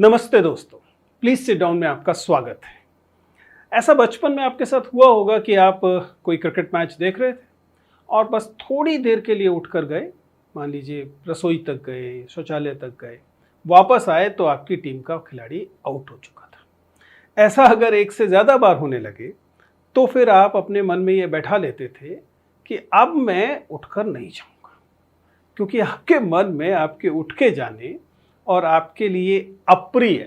नमस्ते दोस्तों, please sit down में आपका स्वागत है। ऐसा बचपन में आपके साथ हुआ होगा कि आप कोई क्रिकेट मैच देख रहे थे और बस थोड़ी देर के लिए उठकर गए, मान लीजिए रसोई तक गए, शौचालय तक गए, वापस आए तो आपकी टीम का खिलाड़ी आउट हो चुका था। ऐसा अगर एक से ज़्यादा बार होने लगे तो फिर आप अपने मन में ये बैठा लेते थे कि अब मैं उठकर नहीं जाऊँगा, क्योंकि आपके मन में आपके उठ के जाने और आपके लिए अप्रिय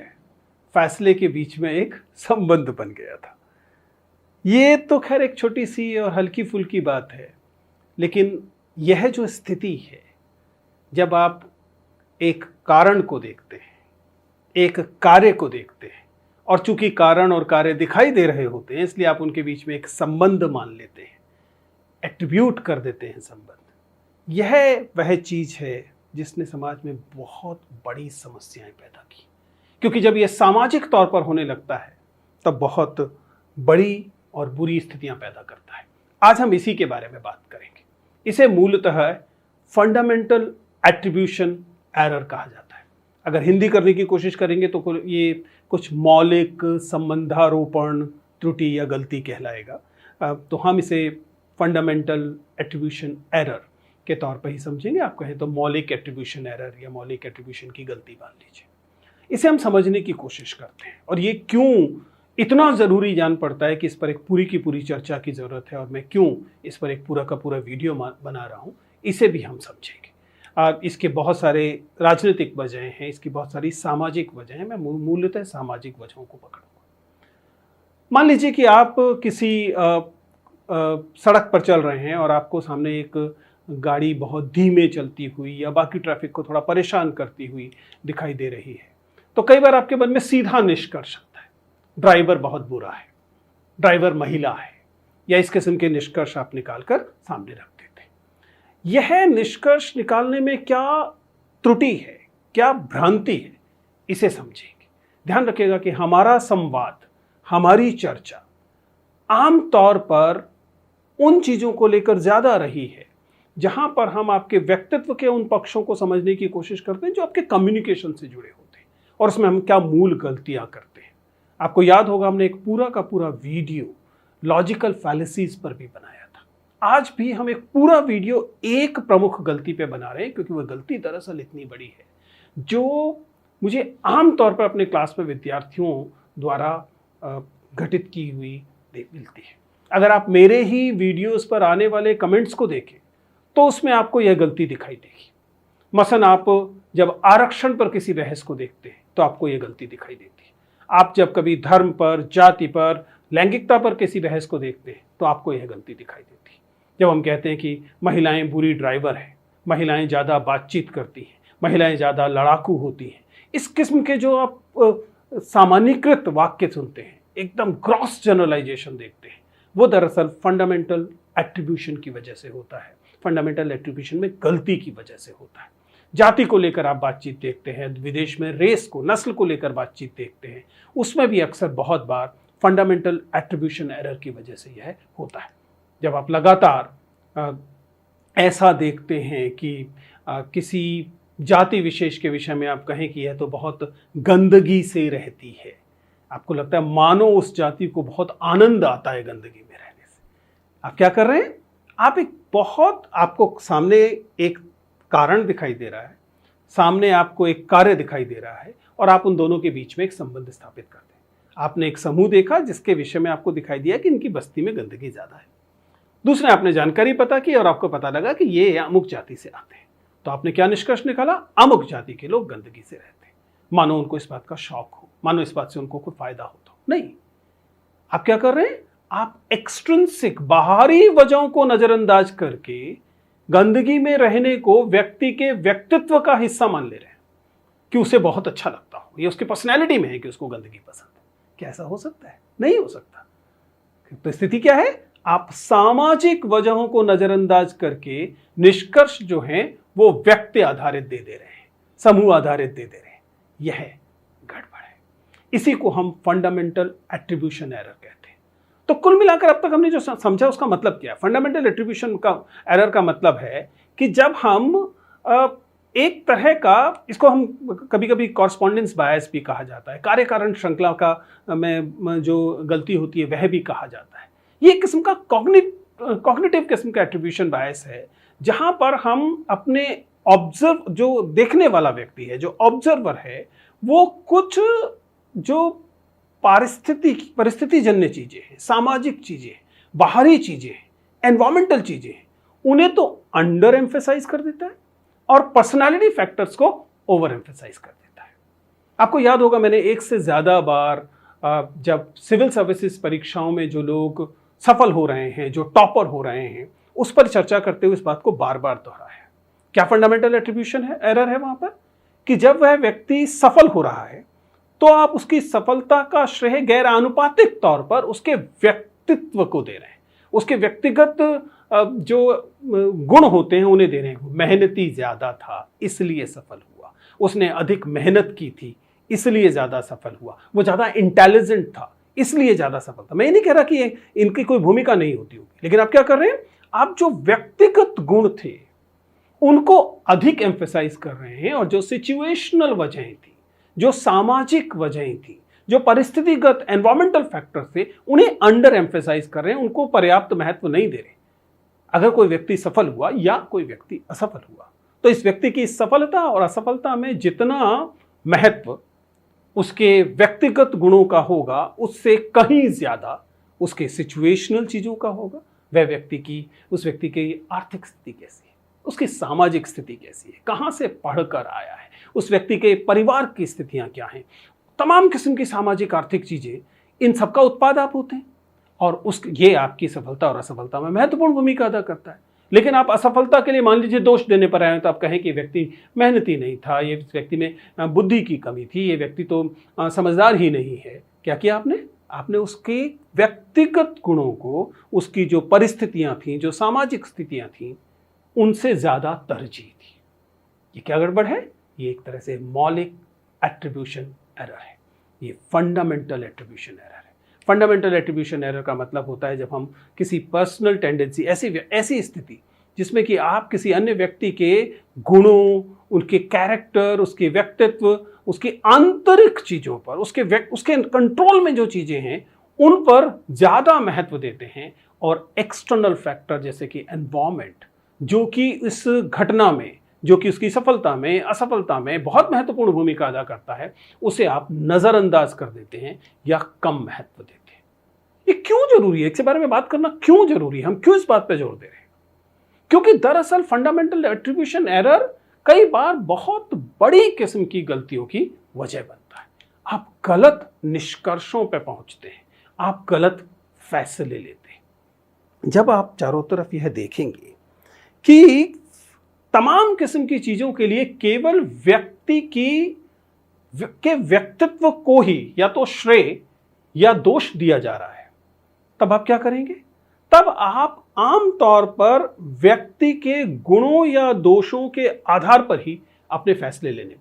फैसले के बीच में एक संबंध बन गया था। ये तो खैर एक छोटी सी और हल्की फुल्की बात है, लेकिन यह जो स्थिति है, जब आप एक कारण को देखते हैं, एक कार्य को देखते हैं, और चूंकि कारण और कार्य दिखाई दे रहे होते हैं इसलिए आप उनके बीच में एक संबंध मान लेते हैं, एट्रीब्यूट कर देते हैं संबंध। यह वह चीज है जिसने समाज में बहुत बड़ी समस्याएं पैदा की, क्योंकि जब यह सामाजिक तौर पर होने लगता है तब बहुत बड़ी और बुरी स्थितियां पैदा करता है। आज हम इसी के बारे में बात करेंगे। इसे मूलतः फंडामेंटल एट्रीब्यूशन एरर कहा जाता है। अगर हिंदी करने की कोशिश करेंगे तो ये कुछ मौलिक संबंधारोपण त्रुटि या गलती कहलाएगा, तो हम इसे फंडामेंटल एट्रीब्यूशन एरर के तौर पर ही समझेंगे। आप कहें तो मौलिक एट्रीब्यूशन एरर या मौलिक एट्रीब्यूशन की गलती मान लीजिए। इसे हम समझने की कोशिश करते हैं और ये क्यों इतना ज़रूरी जान पड़ता है कि इस पर एक पूरी की पूरी चर्चा की ज़रूरत है, और मैं क्यों इस पर एक पूरा का पूरा वीडियो बना रहा हूँ, इसे भी हम समझेंगे। इसके बहुत सारे राजनीतिक वजहें हैं, इसकी बहुत सारी सामाजिक वजहें हैं। मैं मूलतः सामाजिक वजहों को पकड़ूंगा। मान लीजिए कि आप किसी सड़क पर चल रहे हैं और आपको सामने एक गाड़ी बहुत धीमे चलती हुई या बाकी ट्रैफिक को थोड़ा परेशान करती हुई दिखाई दे रही है, तो कई बार आपके मन में सीधा निष्कर्ष आता है, ड्राइवर बहुत बुरा है, ड्राइवर महिला है, या इस किस्म के निष्कर्ष आप निकालकर सामने रख देते हैं। यह निष्कर्ष निकालने में क्या त्रुटि है, क्या भ्रांति है, इसे समझेंगे। ध्यान रखिएगा कि हमारा संवाद, हमारी चर्चा आमतौर पर उन चीजों को लेकर ज्यादा रही है जहां पर हम आपके व्यक्तित्व के उन पक्षों को समझने की कोशिश करते हैं जो आपके कम्युनिकेशन से जुड़े होते हैं, और उसमें हम क्या मूल गलतियां करते हैं। आपको याद होगा हमने एक पूरा का पूरा वीडियो लॉजिकल फैलेसीज पर भी बनाया था। आज भी हम एक पूरा वीडियो एक प्रमुख गलती पे बना रहे हैं, क्योंकि वह गलती दरअसल इतनी बड़ी है जो मुझे आमतौर पर अपने क्लास में विद्यार्थियों द्वारा घटित की हुई मिलती है। अगर आप मेरे ही वीडियोस पर आने वाले कमेंट्स को देखें तो उसमें आपको यह गलती दिखाई देगी। मसलन आप जब आरक्षण पर किसी बहस को देखते हैं तो आपको यह गलती दिखाई देती है। आप जब कभी धर्म पर, जाति पर, लैंगिकता पर किसी बहस को देखते हैं तो आपको यह गलती दिखाई देती है। जब हम कहते हैं कि महिलाएं बुरी ड्राइवर हैं, महिलाएं ज़्यादा बातचीत करती हैं, महिलाएं ज़्यादा लड़ाकू होती हैं, इस किस्म के जो आप सामान्यीकृत वाक्य सुनते हैं, एकदम ग्रॉस जनरलाइजेशन देखते हैं, वो दरअसल फंडामेंटल एट्रीब्यूशन की वजह से होता है। फंडामेंटल एट्रीब्यूशन में गलती की वजह से होता है। जाति को लेकर आप बातचीत देखते हैं, विदेश में रेस को, नस्ल को लेकर बातचीत देखते हैं, उसमें भी अक्सर बहुत बार फंडामेंटल एट्रीब्यूशन एरर की वजह से यह होता है। जब आप लगातार ऐसा देखते हैं कि किसी जाति विशेष के विषय में आप कहें कि यह तो बहुत गंदगी से रहती है, आपको लगता है मानो उस जाति को बहुत आनंद आता है गंदगी में रहने से। आप क्या कर रहे हैं? आप एक बहुत, आपको सामने एक कारण दिखाई दे रहा है, सामने आपको एक कार्य दिखाई दे रहा है, और आप उन दोनों के बीच में एक संबंध स्थापित करते हैं। आपने एक समूह देखा जिसके विषय में आपको दिखाई दिया कि इनकी बस्ती में गंदगी ज्यादा है। दूसरे आपने जानकारी पता की और आपको पता लगा कि ये अमुक जाति से आते हैं, तो आपने क्या निष्कर्ष निकाला? अमुक जाति के लोग गंदगी से रहते हैं, मानो उनको इस बात का शौक हो, मानो इस बात से उनको कोई फायदा हो। तो नहीं, आप क्या कर रहे हैं? आप एक्सट्रिंसिक बाहरी वजहों को नजरअंदाज करके गंदगी में रहने को व्यक्ति के व्यक्तित्व का हिस्सा मान ले रहे हैं कि उसे बहुत अच्छा लगता हो, ये उसकी पर्सनैलिटी में है कि उसको गंदगी पसंद है। क्या ऐसा हो सकता है? नहीं हो सकता। तो स्थिति क्या है? आप सामाजिक वजहों को नजरअंदाज करके निष्कर्ष जो हैं वो व्यक्ति आधारित दे दे रहे हैं, समूह आधारित दे दे रहे हैं। यह गड़बड़ है। इसी को हम फंडामेंटल एट्रीब्यूशन एरर कहते हैं। तो कुल मिलाकर अब तक हमने जो समझा उसका मतलब क्या है? फंडामेंटल एट्रीब्यूशन का एरर का मतलब है कि जब हम एक तरह का, इसको हम कभी कभी कॉरस्पॉन्डेंस बायस भी कहा जाता है, कार्य कारण श्रृंखला का में जो गलती होती है वह भी कहा जाता है। ये एक किस्म का कॉग्निटिव किस्म का एट्रीब्यूशन बायस है, जहां पर हम अपने ऑब्जर्व, जो देखने वाला व्यक्ति है, जो ऑब्जर्वर है, वो कुछ जो परिस्थितिजन्य चीजें हैं, सामाजिक चीजें हैं, बाहरी चीजें हैं, एनवायरमेंटल चीजें हैं, उन्हें तो अंडर एम्फेसाइज कर देता है और पर्सनालिटी फैक्टर्स को ओवर एम्फेसाइज कर देता है। आपको याद होगा, मैंने एक से ज्यादा बार जब सिविल सर्विसेज परीक्षाओं में जो लोग सफल हो रहे हैं, जो टॉपर हो रहे हैं, उस पर चर्चा करते हुए इस बात को बार बार दोहराया। क्या फंडामेंटल एट्रीब्यूशन है, एरर है वहां पर, कि जब वह व्यक्ति सफल हो रहा है तो आप उसकी सफलता का श्रेय गैर आनुपातिक तौर पर उसके व्यक्तित्व को दे रहे हैं, उसके व्यक्तिगत जो गुण होते हैं उन्हें दे रहे हैं। मेहनती ज्यादा था इसलिए सफल हुआ, उसने अधिक मेहनत की थी इसलिए ज्यादा सफल हुआ, वो ज्यादा इंटेलिजेंट था इसलिए ज्यादा सफल था। मैं ये नहीं कह रहा कि इनकी कोई भूमिका नहीं होती होगी, लेकिन आप क्या कर रहे हैं, आप जो व्यक्तिगत गुण थे उनको अधिक एम्फेसाइज कर रहे हैं, और जो सिचुएशनल वजहें थी, जो सामाजिक वजहें थी, जो परिस्थितिगत एनवायरमेंटल फैक्टर थे, उन्हें अंडर एम्फेसाइज कर रहे हैं, उनको पर्याप्त महत्व नहीं दे रहे। अगर कोई व्यक्ति सफल हुआ या कोई व्यक्ति असफल हुआ, तो इस व्यक्ति की सफलता और असफलता में जितना महत्व उसके व्यक्तिगत गुणों का होगा, उससे कहीं ज्यादा उसके सिचुएशनल चीजों का होगा। उस व्यक्ति की आर्थिक स्थिति कैसी है, उसकी सामाजिक स्थिति कैसी है, कहां से पढ़कर आया है, उस व्यक्ति के परिवार की स्थितियां क्या हैं, तमाम किस्म की सामाजिक आर्थिक चीजें, इन सबका उत्पाद आप होते हैं, और ये आपकी सफलता और असफलता में महत्वपूर्ण भूमिका अदा करता है। लेकिन आप असफलता के लिए मान लीजिए दोष देने पर आए, तो आप कहें कि व्यक्ति मेहनती नहीं था, ये व्यक्ति में बुद्धि की कमी थी, ये व्यक्ति तो समझदार ही नहीं है। क्या किया आपने उसके व्यक्तिगत गुणों को, उसकी जो परिस्थितियां थी, जो सामाजिक स्थितियां थी, उनसे ज्यादा तरजीह दी। ये क्या गड़बड़ है? ये एक तरह से मौलिक एट्रीब्यूशन एरर है, ये फंडामेंटल एट्रीब्यूशन एरर है। फंडामेंटल एट्रीब्यूशन एरर का मतलब होता है जब हम किसी पर्सनल टेंडेंसी, ऐसी स्थिति जिसमें कि आप किसी अन्य व्यक्ति के गुणों, उनके कैरेक्टर, उसके व्यक्तित्व, उसकी आंतरिक चीजों पर, उसके कंट्रोल में जो चीजें हैं उन पर ज्यादा महत्व देते हैं, और एक्सटर्नल फैक्टर जैसे कि एनवायरमेंट, जो कि इस घटना में, जो कि उसकी सफलता में, असफलता में बहुत महत्वपूर्ण भूमिका अदा करता है, उसे आप नजरअंदाज कर देते हैं या कम महत्व देते हैं। ये क्यों जरूरी है? इसके बारे में बात करना क्यों जरूरी है? हम क्यों इस बात पे जोर दे रहे हैं? क्योंकि दरअसल फंडामेंटल एट्रीब्यूशन एरर कई बार बहुत बड़ी किस्म की गलतियों की वजह बनता है। आप गलत निष्कर्षों पे पहुंचते हैं, आप गलत फैसले लेते हैं। जब आप चारों तरफ यह देखेंगे कि तमाम किस्म की चीजों के लिए केवल व्यक्ति के व्यक्तित्व को ही या तो श्रेय या दोष दिया जा रहा है, तब आप क्या करेंगे? तब आप आमतौर पर व्यक्ति के गुणों या दोषों के आधार पर ही अपने फैसले लेने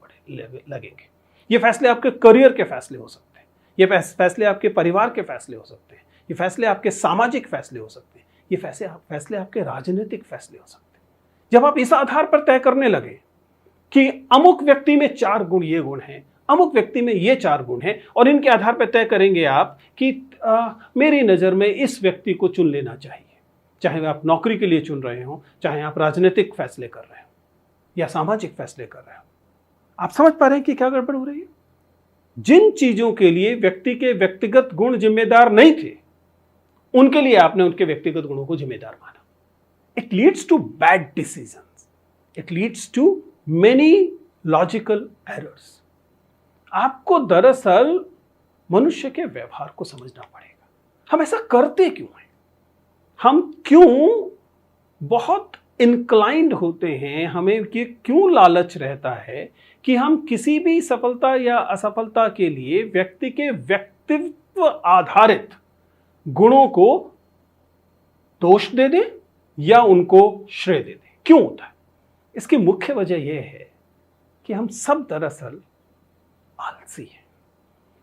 लगेंगे। ये फैसले आपके करियर के फैसले हो सकते हैं, ये फैसले आपके परिवार के फैसले हो सकते हैं, ये फैसले आपके सामाजिक फैसले हो सकते हैं, ये फैसले आपके राजनीतिक फैसले हो सकते हैं। जब आप इस आधार पर तय करने लगे कि अमुक व्यक्ति में 4 गुण, ये गुण हैं, अमुक व्यक्ति में ये 4 गुण हैं, और इनके आधार पर तय करेंगे आप कि मेरी नज़र में इस व्यक्ति को चुन लेना चाहिए, चाहे आप नौकरी के लिए चुन रहे हो, चाहे आप राजनीतिक फैसले कर रहे हो या सामाजिक फैसले कर रहे हो। आप समझ पा रहे हैं कि क्या गड़बड़ हो रही है? जिन चीजों के लिए व्यक्ति के व्यक्तिगत गुण जिम्मेदार नहीं थे, उनके लिए आपने उनके व्यक्तिगत गुणों को जिम्मेदार माना। It leads to bad decisions. It leads to many logical errors. आपको दरअसल मनुष्य के व्यवहार को समझना पड़ेगा। हम ऐसा करते क्यों हैं? हम क्यों बहुत इंक्लाइंड होते हैं, हमें क्यों लालच रहता है कि हम किसी भी सफलता या असफलता के लिए व्यक्ति के व्यक्तित्व आधारित गुणों को दोष दे दें या उनको श्रेय दे दें? क्यों होता है? इसकी मुख्य वजह यह है कि हम सब दरअसल आलसी हैं।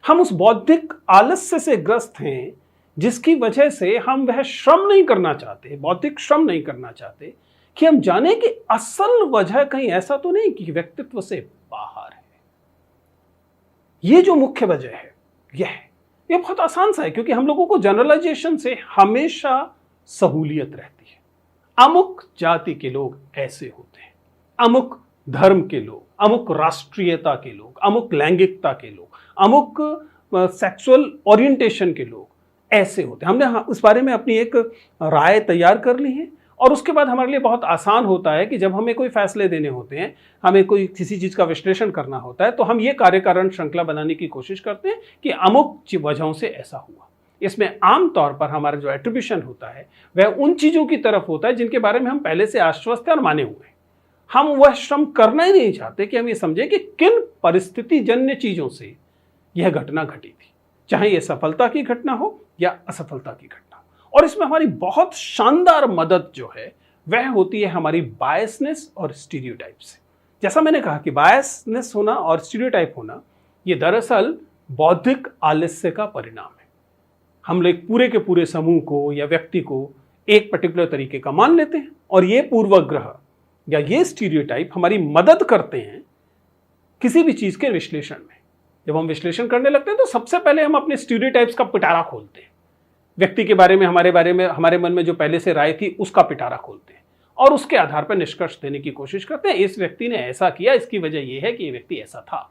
हम उस बौद्धिक आलस्य से ग्रस्त हैं जिसकी वजह से हम वह श्रम नहीं करना चाहते, बौद्धिक श्रम नहीं करना चाहते कि हम जाने कि असल वजह कहीं ऐसा तो नहीं कि व्यक्तित्व से बाहर है। ये जो मुख्य वजह है ये बहुत आसान सा है, क्योंकि हम लोगों को जनरलाइजेशन से हमेशा सहूलियत रहती है। अमुक जाति के लोग ऐसे होते हैं, अमुक धर्म के लोग, अमुक राष्ट्रीयता के लोग, अमुक लैंगिकता के लोग, अमुक सेक्सुअल ओरिएंटेशन के लोग ऐसे होते हैं। हमने उस बारे में अपनी एक राय तैयार कर ली है, और उसके बाद हमारे लिए बहुत आसान होता है कि जब हमें कोई फैसले देने होते हैं, हमें कोई किसी चीज़ का विश्लेषण करना होता है, तो हम ये कार्यकारण श्रृंखला बनाने की कोशिश करते हैं कि अमुक वजहों से ऐसा हुआ। इसमें आमतौर पर हमारा जो एट्रीब्यूशन होता है वह उन चीज़ों की तरफ होता है जिनके बारे में हम पहले से आश्वस्त और माने हुए हैं। हम वह श्रम करना ही नहीं चाहते कि हम ये समझें कि किन परिस्थिति जन्य चीज़ों से यह घटना घटी थी, चाहे यह सफलता की घटना हो या असफलता की घटना। और इसमें हमारी बहुत शानदार मदद जो है वह होती है हमारी बायसनेस और स्टीरियोटाइप से। जैसा मैंने कहा कि बायसनेस होना और स्टीरियोटाइप होना ये दरअसल बौद्धिक आलस्य का परिणाम है। हम लोग पूरे के पूरे समूह को या व्यक्ति को एक पर्टिकुलर तरीके का मान लेते हैं, और ये पूर्वग्रह या ये स्टीरियोटाइप हमारी मदद करते हैं किसी भी चीज़ के विश्लेषण में। जब हम विश्लेषण करने लगते हैं तो सबसे पहले हम अपने स्टीरियोटाइप्स का पिटारा खोलते हैं। व्यक्ति के बारे में हमारे मन में जो पहले से राय थी उसका पिटारा खोलते हैं, और उसके आधार पर निष्कर्ष देने की कोशिश करते हैं। इस व्यक्ति ने ऐसा किया, इसकी वजह यह है कि ये व्यक्ति ऐसा था,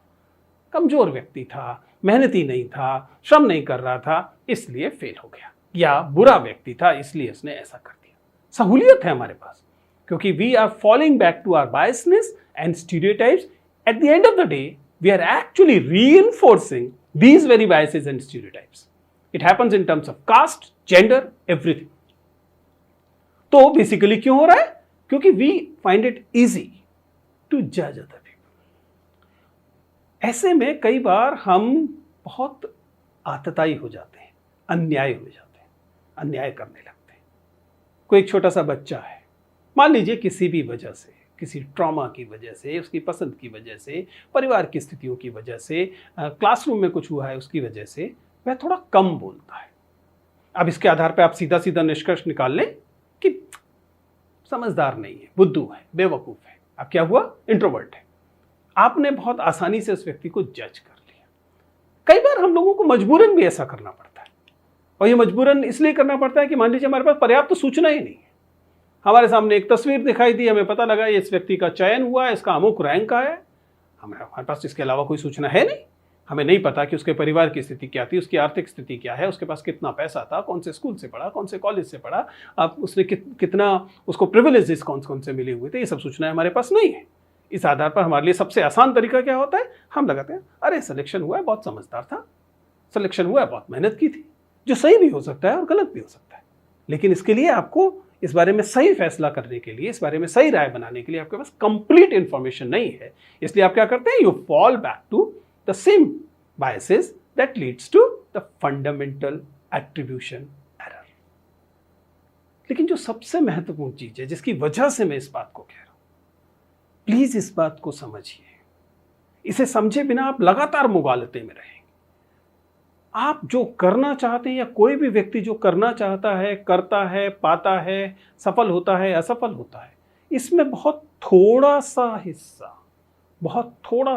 कमजोर व्यक्ति था, मेहनती नहीं था, श्रम नहीं कर रहा था, इसलिए फेल हो गया, या बुरा व्यक्ति था इसलिए उसने ऐसा कर दिया। सहूलियत है हमारे पास, क्योंकि we are following back to our biasness and stereotypes. At the end of the day we are actually reinforcing these very biases and stereotypes. It happens in terms of caste, gender, everything. तो basically क्यों हो रहा है? क्योंकि we find it easy to judge other people. ऐसे में कई बार हम बहुत आतताई हो जाते हैं, अन्याय हो जाते हैं, अन्याय करने लगते हैं। कोई एक छोटा सा बच्चा है, मान लीजिए किसी भी वजह से, किसी ट्रॉमा की वजह से, उसकी पसंद की वजह से, परिवार की स्थितियों की वजह से, क्लासरूम में कुछ हुआ है उसकी वजह से, वह थोड़ा कम बोलता है। अब इसके आधार पर आप सीधा सीधा निष्कर्ष निकाल लें कि समझदार नहीं है, बुद्धू है, बेवकूफ़ है। अब क्या हुआ? इंट्रोवर्ट है। आपने बहुत आसानी से उस व्यक्ति को जज कर लिया। कई बार हम लोगों को मजबूरन भी ऐसा करना पड़ता है, और ये मजबूरन इसलिए करना पड़ता है कि मान लीजिए हमारे पास पर्याप्त तो सूचना ही नहीं है। हमारे सामने एक तस्वीर दिखाई दी, हमें पता लगा इस व्यक्ति का चयन हुआ, इसका अमुक रैंक आया है, हमारे पास इसके अलावा कोई सूचना है नहीं। हमें नहीं पता कि उसके परिवार की स्थिति क्या थी, उसकी आर्थिक स्थिति क्या है, उसके पास कितना पैसा था, कौन से स्कूल से पढ़ा, कौन से कॉलेज से पढ़ा, अब उसने कितना उसको प्रिविलेजेस कौन से मिले हुए थे, ये सब सूचनाएं हमारे पास नहीं है। इस आधार पर हमारे लिए सबसे आसान तरीका क्या होता है? हम लगाते हैं अरे सिलेक्शन हुआ है, बहुत समझदार था, सिलेक्शन हुआ है, बहुत मेहनत की थी, जो सही भी हो सकता है और गलत भी हो सकता है। लेकिन इसके लिए आपको इस बारे में सही फैसला करने के लिए, इस बारे में सही राय बनाने के लिए आपके पास कंप्लीट इंफॉर्मेशन नहीं है। इसलिए आप क्या करते हैं? You fall back to the same biases that leads to the fundamental attribution error. लेकिन जो सबसे महत्वपूर्ण चीज है, जिसकी वजह से मैं इस बात को कह रहा हूं, प्लीज इस बात को समझिए। इसे समझे बिना आप लगातार मुगालते में रहेंगे। आप जो करना चाहते हैं, या कोई भी व्यक्ति जो करना चाहता है, करता है, पाता है, सफल होता है, असफल होता है, इसमें बहुत थोड़ा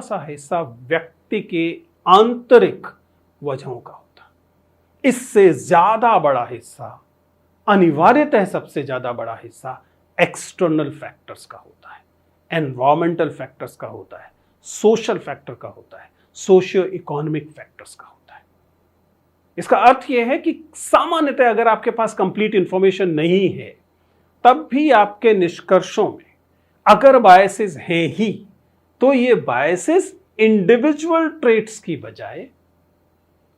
सा हिस्सा व्यक्ति के आंतरिक वजहों का होता। इससे ज्यादा बड़ा हिस्सा, अनिवार्यतः सबसे ज्यादा बड़ा हिस्सा एक्सटर्नल फैक्टर्स का होता है, एनवायरमेंटल फैक्टर्स का होता है, सोशल फैक्टर का होता है, सोशियो इकोनॉमिक फैक्टर्स का होता है। इसका अर्थ यह है कि सामान्यतः अगर आपके पास कंप्लीट इंफॉर्मेशन नहीं है, तब भी आपके निष्कर्षों में अगर बायसेस हैं ही, तो ये बायसेस इंडिविजुअल ट्रेट्स की बजाय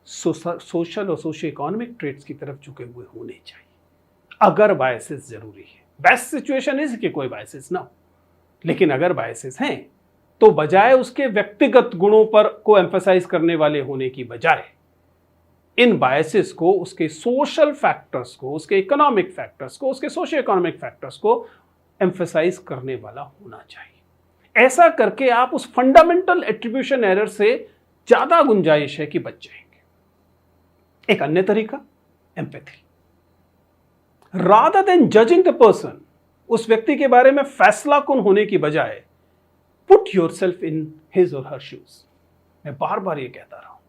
सोशल और सोशियो इकोनॉमिक ट्रेट्स की तरफ झुके हुए होने चाहिए। अगर बायसेस जरूरी है, बेस्ट सिचुएशन इज कि कोई बायसेस ना हो, लेकिन अगर बायसेस हैं तो बजाय उसके व्यक्तिगत गुणों पर को एम्फसाइज करने वाले होने की बजाय इन बायसेस को, उसके सोशल फैक्टर्स को, उसके इकोनॉमिक फैक्टर्स को, उसके सोशियो इकोनॉमिक फैक्टर्स को एम्फसाइज करने वाला होना चाहिए। ऐसा करके आप उस फंडामेंटल एट्रीब्यूशन एरर से ज्यादा गुंजाइश है कि बच जाएंगे। एक अन्य तरीका, empathy. Rather than judging the person उस व्यक्ति के बारे में फैसला कुन होने की बजाय put yourself in his और हर शूज। मैं बार बार ये कहता रहा हूं,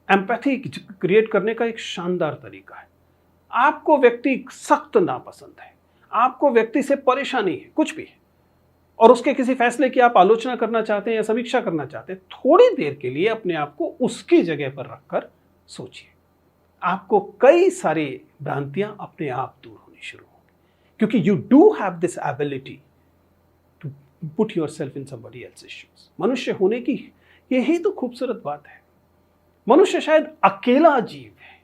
एम्पैथी क्रिएट करने का एक शानदार तरीका है। आपको व्यक्ति सख्त नापसंद है, आपको व्यक्ति से परेशानी है, कुछ भी है, और उसके किसी फैसले की आप आलोचना करना चाहते हैं या समीक्षा करना चाहते हैं, थोड़ी देर के लिए अपने आप को उसकी जगह पर रखकर सोचिए। आपको कई सारी भ्रांतियां अपने आप दूर होनी शुरू होंगी, क्योंकि you do have this ability to put yourself in somebody else's shoes. मनुष्य होने की यही तो खूबसूरत बात है। मनुष्य शायद अकेला जीव है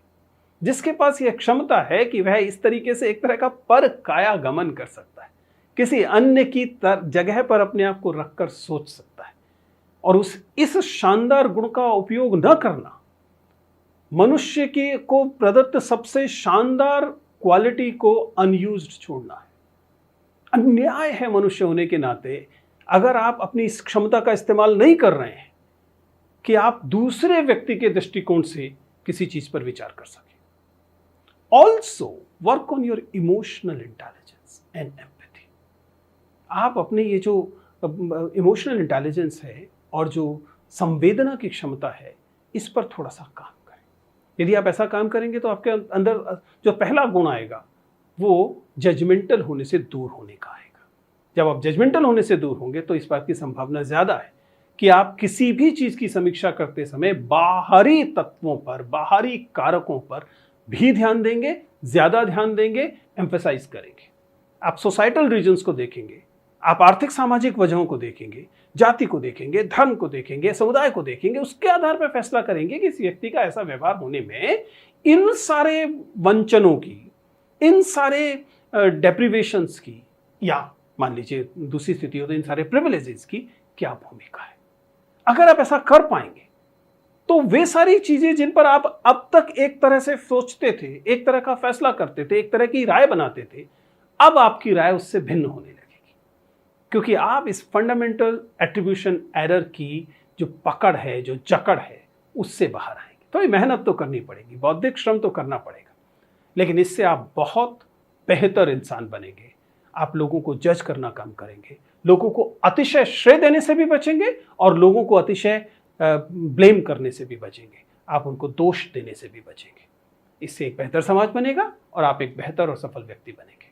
जिसके पास यह क्षमता है कि वह इस तरीके से एक तरह का पर काया गमन कर सकता है, किसी अन्य की जगह पर अपने आप को रखकर सोच सकता है। और इस शानदार गुण का उपयोग न करना मनुष्य के को प्रदत्त सबसे शानदार क्वालिटी को अनयूज्ड छोड़ना है। अन्याय है मनुष्य होने के नाते अगर आप अपनी इस क्षमता का इस्तेमाल नहीं कर रहे हैं कि आप दूसरे व्यक्ति के दृष्टिकोण से किसी चीज पर विचार कर सकें। Also work on your emotional intelligence and empathy. आप अपने ये जो इमोशनल इंटेलिजेंस है और जो संवेदना की क्षमता है, इस पर थोड़ा सा काम करें। यदि आप ऐसा काम करेंगे तो आपके अंदर जो पहला गुण आएगा वो जजमेंटल होने से दूर होने का आएगा। जब आप जजमेंटल होने से दूर होंगे तो इस बात की संभावना ज्यादा है कि आप किसी भी चीज की समीक्षा करते समय बाहरी तत्वों पर, बाहरी कारकों पर भी ध्यान देंगे, ज्यादा ध्यान देंगे, एम्फेसाइज करेंगे। आप सोसाइटल रीजन्स को देखेंगे, आप आर्थिक सामाजिक वजहों को देखेंगे, जाति को देखेंगे, धर्म को देखेंगे, समुदाय को देखेंगे, उसके आधार पर फैसला करेंगे कि इस व्यक्ति का ऐसा व्यवहार होने में इन सारे वंचनों की, इन सारे डेप्रिवेशंस की, या मान लीजिए दूसरी स्थिति हो तो इन सारे प्रिविलेजेस की क्या भूमिका है। अगर आप ऐसा कर पाएंगे तो वे सारी चीजें जिन पर आप अब तक एक तरह से सोचते थे, एक तरह का फैसला करते थे, एक तरह की राय बनाते थे, अब आपकी राय उससे भिन्न होने लगेगी, क्योंकि आप इस फंडामेंटल एट्रीब्यूशन एरर की जो पकड़ है, जो जकड़ है, उससे बाहर आएंगे। थोड़ी मेहनत तो करनी पड़ेगी, बौद्धिक श्रम तो करना पड़ेगा, लेकिन इससे आप बहुत बेहतर इंसान बनेंगे। आप लोगों को जज करना कम करेंगे, लोगों को अतिशय श्रेय देने से भी बचेंगे और लोगों को अतिशय ब्लेम करने से भी बचेंगे, आप उनको दोष देने से भी बचेंगे। इससे एक बेहतर समाज बनेगा और आप एक बेहतर और सफल व्यक्ति बनेंगे।